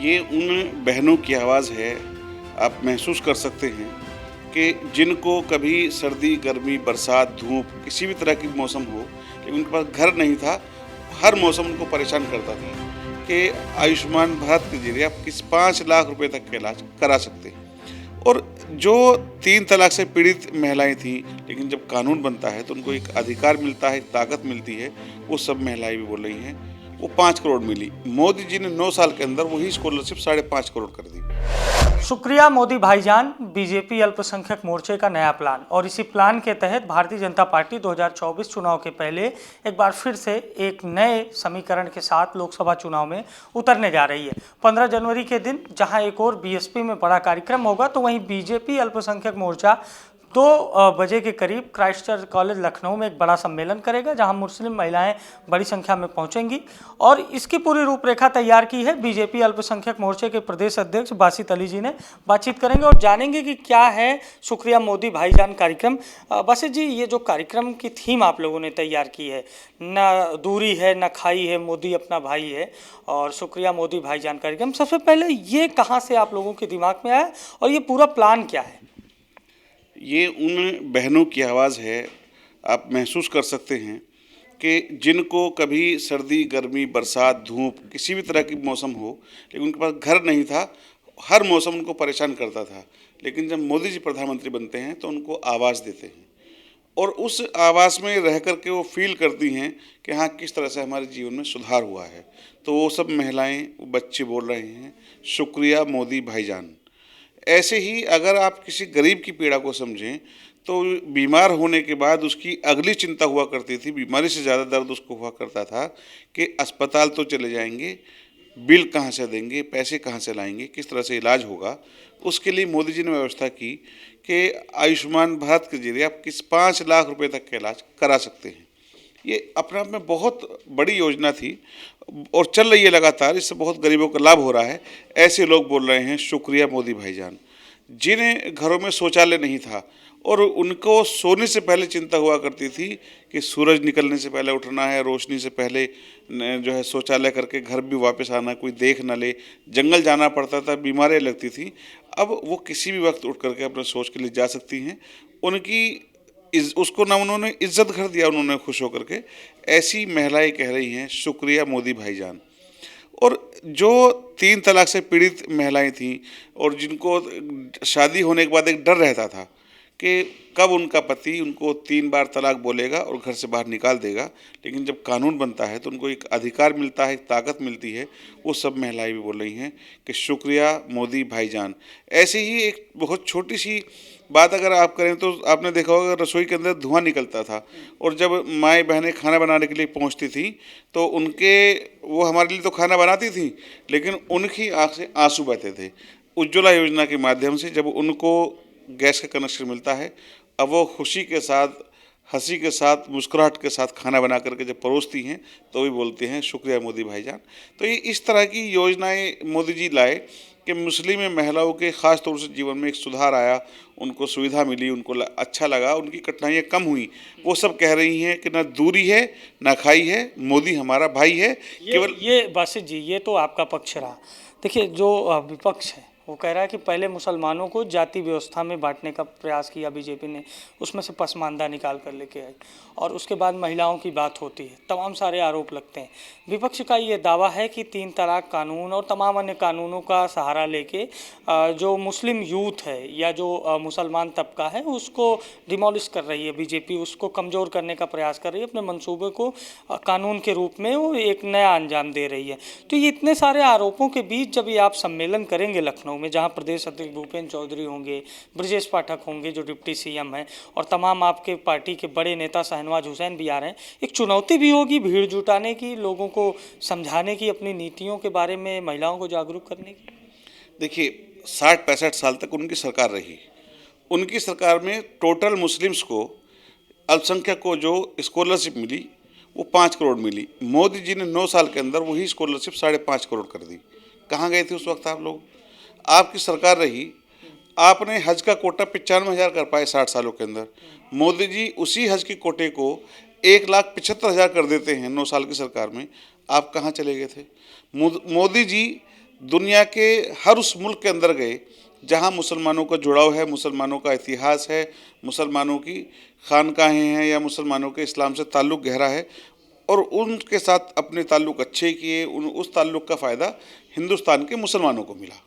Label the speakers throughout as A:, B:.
A: ये उन बहनों की आवाज़ है, आप महसूस कर सकते हैं कि जिनको कभी सर्दी, गर्मी, बरसात, धूप किसी भी तरह की मौसम हो, लेकिन उनके पास घर नहीं था, हर मौसम उनको परेशान करता था कि आयुष्मान भारत के ज़रिए आप किस 5 लाख रुपए तक का इलाज करा सकते हैं। और जो 3 तलाक से पीड़ित महिलाएँ थीं, लेकिन जब कानून बनता है तो उनको एक अधिकार मिलता है, एक ताकत मिलती है, वो सब महिलाएँ भी बोल रही हैं। वो 5 करोड़ मिली। मोदी जी ने 9 साल के अंदर वही स्कॉलरशिप 5.5 करोड़ कर दी।
B: शुक्रिया मोदी भाईजान। बीजेपी अल्पसंख्यक मोर्चे का नया प्लान, और इसी प्लान के तहत भारतीय जनता पार्टी 2024 चुनाव के पहले एक बार फिर से एक नए समीकरण के साथ लोकसभा चुनाव में उतरने जा रही है। 15 जनवरी के दिन जहां एक और बीएसपी में बड़ा कार्यक्रम होगा, तो वहीं बीजेपी अल्पसंख्यक मोर्चा 2 बजे के करीब क्राइस्ट चर्च कॉलेज लखनऊ में एक बड़ा सम्मेलन करेगा, जहां मुस्लिम महिलाएं बड़ी संख्या में पहुंचेंगी। और इसकी पूरी रूपरेखा तैयार की है बीजेपी अल्पसंख्यक मोर्चे के प्रदेश अध्यक्ष बासित अली जी ने। बातचीत करेंगे और जानेंगे कि क्या है शुक्रिया मोदी भाईजान कार्यक्रम। बासित जी, ये जो कार्यक्रम की थीम आप लोगों ने तैयार की है, न दूरी है न खाई है, मोदी अपना भाई है, और शुक्रिया मोदी भाईजान कार्यक्रम, सबसे पहले ये कहाँ से आप लोगों के दिमाग में आया और ये पूरा प्लान क्या है?
A: ये उन बहनों की आवाज़ है, आप महसूस कर सकते हैं कि जिनको कभी सर्दी, गर्मी, बरसात, धूप किसी भी तरह की मौसम हो, लेकिन उनके पास घर नहीं था, हर मौसम उनको परेशान करता था। लेकिन जब मोदी जी प्रधानमंत्री बनते हैं तो उनको आवाज़ देते हैं और उस आवाज़ में रह कर के वो फ़ील करती हैं कि हाँ, किस तरह से हमारे जीवन में सुधार हुआ है। तो वो सब महिलाएँ, वो बच्चे बोल रहे हैं, शुक्रिया मोदी भाईजान। ऐसे ही अगर आप किसी गरीब की पीड़ा को समझें, तो बीमार होने के बाद उसकी अगली चिंता हुआ करती थी, बीमारी से ज़्यादा दर्द उसको हुआ करता था कि अस्पताल तो चले जाएंगे, बिल कहाँ से देंगे, पैसे कहाँ से लाएंगे, किस तरह से इलाज होगा। उसके लिए मोदी जी ने व्यवस्था की कि आयुष्मान भारत के जरिए आप किस 5 लाख रुपए तक का इलाज करा सकते हैं। ये अपने आप में बहुत बड़ी योजना थी और चल रही है लगातार, इससे बहुत गरीबों का लाभ हो रहा है। ऐसे लोग बोल रहे हैं शुक्रिया मोदी भाईजान, जिन्हें घरों में शौचालय नहीं था और उनको सोने से पहले चिंता हुआ करती थी कि सूरज निकलने से पहले उठना है, रोशनी से पहले जो है शौचालय करके घर भी वापस आना, कोई देख न ले, जंगल जाना पड़ता था, बीमारियाँ लगती थी। अब वो किसी भी वक्त उठ करके अपने सोच के लिए जा सकती हैं। उनकी उसको ना उन्होंने इज्जत घर दिया, उन्होंने खुश होकर के। ऐसी महिलाएं कह रही हैं शुक्रिया मोदी भाईजान। और जो 3 तलाक से पीड़ित महिलाएं थीं और जिनको शादी होने के बाद एक डर रहता था कि कब उनका पति उनको 3 बार तलाक बोलेगा और घर से बाहर निकाल देगा, लेकिन जब कानून बनता है तो उनको एक अधिकार मिलता है, एक ताकत मिलती है, वो सब महिलाएं भी बोल रही हैं कि शुक्रिया मोदी भाईजान। ऐसे ही एक बहुत छोटी सी बात अगर आप करें तो आपने देखा होगा रसोई के अंदर धुआं निकलता था और जब माएँ बहनें खाना बनाने के लिए पहुंचती थी तो वो हमारे लिए तो खाना बनाती थी, लेकिन उनकी आँख से आंसू बहते थे। उज्ज्वला योजना के माध्यम से जब उनको गैस का कनेक्शन मिलता है, अब वो खुशी के साथ, हंसी के साथ, मुस्कुराहट के साथ खाना बना करके जब परोसती हैं तो भी बोलते हैं शुक्रिया मोदी भाईजान। तो ये इस तरह की योजनाएं मोदी जी लाए कि मुस्लिम महिलाओं के ख़ास तौर से जीवन में एक सुधार आया, उनको सुविधा मिली, उनको अच्छा लगा, उनकी कठिनाइयाँ कम हुई। वो सब कह रही हैं कि ना दूरी है ना खाई है, मोदी हमारा भाई है। केवल
B: ये बासित जी, ये तो आपका पक्ष रहा। देखिए, जो विपक्ष है वो कह रहा है कि पहले मुसलमानों को जाति व्यवस्था में बांटने का प्रयास किया बीजेपी ने, उसमें से पसमानदा निकाल कर लेके आई, और उसके बाद महिलाओं की बात होती है, तमाम सारे आरोप लगते हैं। विपक्ष का ये दावा है कि 3 तलाक कानून और तमाम अन्य कानूनों का सहारा लेके जो मुस्लिम यूथ है या जो मुसलमान तबका है उसको डिमोलिश कर रही है बीजेपी, उसको कमज़ोर करने का प्रयास कर रही है, अपने मंसूबे को कानून के रूप में वो एक नया अंजाम दे रही है। तो ये इतने सारे आरोपों के बीच जब ये आप सम्मेलन करेंगे लखनऊ में, जहां प्रदेश अध्यक्ष भूपेंद्र चौधरी होंगे, ब्रजेश पाठक होंगे जो डिप्टी सीएम हैं, और तमाम आपके पार्टी के बड़े नेता शाहनवाज हुसैन भी आ रहे हैं, एक चुनौती भी होगी भीड़ जुटाने की, लोगों को समझाने की, अपनी नीतियों के बारे में महिलाओं को जागरूक करने की।
A: देखिए, 60-65 साल तक उनकी सरकार रही। उनकी सरकार में टोटल मुस्लिम्स को, अल्पसंख्यक को जो स्कॉलरशिप मिली वो 5 करोड़ मिली। मोदी जी ने 9 साल के अंदर वही स्कॉलरशिप 5.5 करोड़ कर दी। कहाँ गए थे उस वक्त आप लोग? आपकी सरकार रही, आपने हज का कोटा 95,000 कर पाए 60 सालों के अंदर। मोदी जी उसी हज के कोटे को 1,75,000 कर देते हैं 9 साल की सरकार में। आप कहाँ चले गए थे? मोदी जी दुनिया के हर उस मुल्क के अंदर गए जहाँ मुसलमानों का जुड़ाव है, मुसलमानों का इतिहास है, मुसलमानों की खानकाहें हैं या मुसलमानों के इस्लाम से ताल्लुक़ गहरा है, और उनके साथ अपने ताल्लुक़ अच्छे किए, उस ताल्लुक़ का फ़ायदा हिंदुस्तान के मुसलमानों को मिला।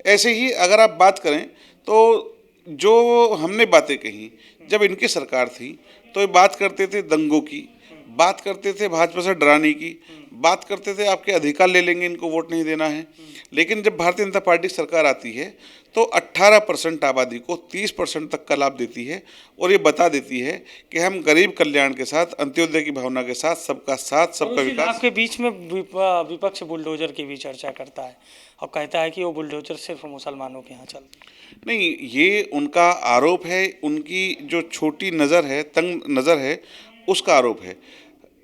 A: ऐसे ही अगर आप बात करें तो जो हमने बातें कही जब इनकी सरकार थी, तो ये बात करते थे दंगों की, बात करते थे भाजपा से डराने की, बात करते थे आपके अधिकार ले लेंगे, इनको वोट नहीं देना है। लेकिन जब भारतीय जनता पार्टी की सरकार आती है तो 18% आबादी को 30% तक का लाभ देती है, और ये बता देती है कि हम गरीब कल्याण के साथ, अंत्योदय की भावना के साथ, सबका साथ, सबका विकास।
B: आपके बीच में विपक्ष बुलडोजर की भी चर्चा करता है और कहता है कि वो बुलडोजर सिर्फ मुसलमानों के यहाँ चलता है।
A: नहीं, ये उनका आरोप है, उनकी जो छोटी नज़र है, तंग नज़र है, उसका आरोप है।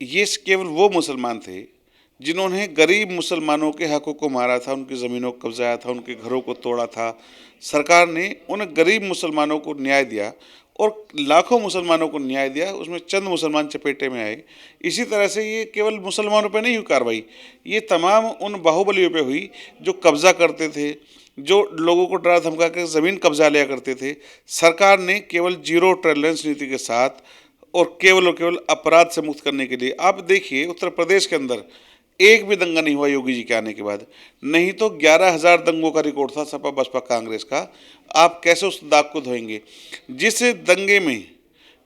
A: ये केवल वो मुसलमान थे जिन्होंने गरीब मुसलमानों के हकों को मारा था, उनकी ज़मीनों को कब्जाया था, उनके घरों को तोड़ा था। सरकार ने उन गरीब मुसलमानों को न्याय दिया और लाखों मुसलमानों को न्याय दिया, उसमें चंद मुसलमान चपेटे में आए। इसी तरह से ये केवल मुसलमानों पे नहीं हुई कार्रवाई, ये तमाम उन बाहुबलियों पे हुई जो कब्ज़ा करते थे, जो लोगों को डरा धमका कर ज़मीन कब्जा लिया करते थे। सरकार ने केवल जीरो टॉलरेंस नीति के साथ और केवल अपराध से मुक्त करने के लिए, आप देखिए उत्तर प्रदेश के अंदर एक भी दंगा नहीं हुआ योगी जी के आने के बाद, नहीं तो 11,000 दंगों का रिकॉर्ड था सपा बसपा कांग्रेस का। आप कैसे उस दाग को धोएंगे? जिस दंगे में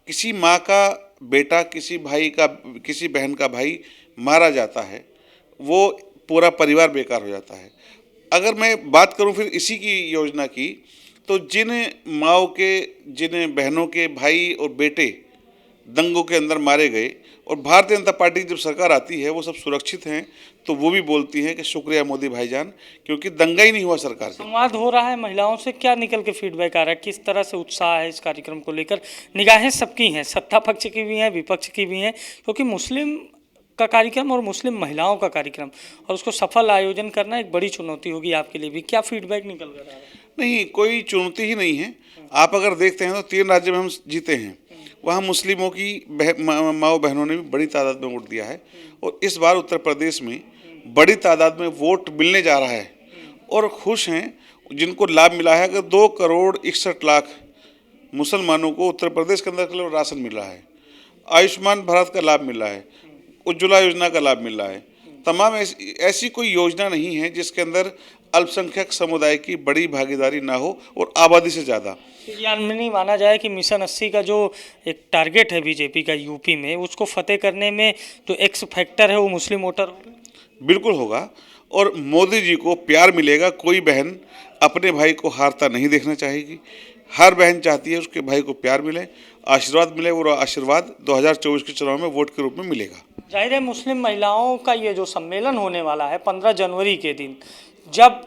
A: किसी माँ का बेटा, किसी भाई का, किसी बहन का भाई मारा जाता है, वो पूरा परिवार बेकार हो जाता है। अगर मैं बात करूं फिर इसी की योजना की, तो जिन माओ के, जिन बहनों के भाई और बेटे दंगों के अंदर मारे गए, और भारतीय जनता पार्टी की जब सरकार आती है वो सब सुरक्षित हैं, तो वो भी बोलती हैं कि शुक्रिया मोदी भाईजान, क्योंकि दंगा ही नहीं हुआ सरकार का।
B: संवाद हो रहा है महिलाओं से, क्या निकल के फीडबैक आ रहा है, किस तरह से उत्साह है इस कार्यक्रम को लेकर? निगाहें सबकी हैं, सत्ता पक्ष की भी हैं, विपक्ष की भी हैं, क्योंकि मुस्लिम का कार्यक्रम और मुस्लिम महिलाओं का कार्यक्रम, और उसको सफल आयोजन करना एक बड़ी चुनौती होगी आपके लिए भी। क्या फीडबैक निकल कर आ रहा है?
A: नहीं, कोई चुनौती ही नहीं है। आप अगर देखते हैं तो 3 राज्य में हम जीते हैं, वहाँ मुस्लिमों की माओ बहनों ने भी बड़ी तादाद में वोट दिया है, और इस बार उत्तर प्रदेश में बड़ी तादाद में वोट मिलने जा रहा है, और खुश हैं जिनको लाभ मिला है। अगर 2,61,00,000 मुसलमानों को उत्तर प्रदेश के अंदर केवल राशन मिल रहा है, आयुष्मान भारत का लाभ मिल रहा है, उज्ज्वला योजना का लाभ मिल रहा है, तमाम ऐसी कोई योजना नहीं है जिसके अंदर अल्पसंख्यक समुदाय की बड़ी भागीदारी ना हो और आबादी से ज़्यादा।
B: नहीं माना जाए कि मिशन 80 का जो एक टारगेट है बीजेपी का यूपी में, उसको फतेह करने में जो एक्स फैक्टर है वो मुस्लिम वोटर होगा?
A: बिल्कुल होगा, और मोदी जी को प्यार मिलेगा। कोई बहन अपने भाई को हारता नहीं देखना चाहेगी। हर बहन चाहती है उसके भाई को प्यार मिले, आशीर्वाद मिले, और आशीर्वाद 2024 के चुनाव में वोट के रूप में मिलेगा।
B: जाहिर है मुस्लिम महिलाओं का ये जो सम्मेलन होने वाला है 15 जनवरी के दिन, जब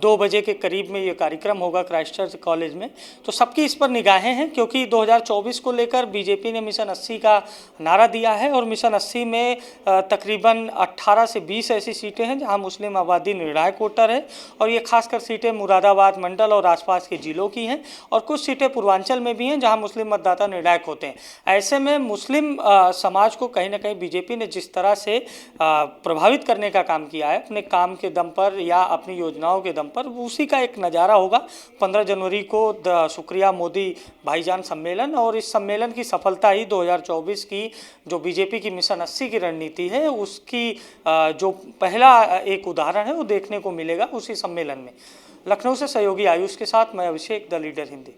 B: 2 बजे के करीब में ये कार्यक्रम होगा क्राइस्टचर्च कॉलेज में, तो सबकी इस पर निगाहें हैं, क्योंकि 2024 को लेकर बीजेपी ने मिशन 80 का नारा दिया है, और मिशन 80 में तकरीबन 18 से 20 ऐसी सीटें हैं जहां मुस्लिम आबादी निर्णायक वोटर है, और ये खासकर सीटें मुरादाबाद मंडल और आसपास के जिलों की हैं, और कुछ सीटें पूर्वांचल में भी हैं जहाँ मुस्लिम मतदाता निर्णायक होते हैं। ऐसे में मुस्लिम समाज को कहीं ना कहीं बीजेपी ने जिस तरह से प्रभावित करने का काम किया है अपने काम के दम पर या अपनी योजनाओं के दम पर, उसी का एक नज़ारा होगा 15 जनवरी को शुक्रिया मोदी भाईजान सम्मेलन। और इस सम्मेलन की सफलता ही 2024 की जो बीजेपी की मिशन 80 की रणनीति है उसकी जो पहला एक उदाहरण है वो देखने को मिलेगा उसी सम्मेलन में। लखनऊ से सहयोगी आयुष के साथ मैं अभिषेक, द लीडर हिंदी।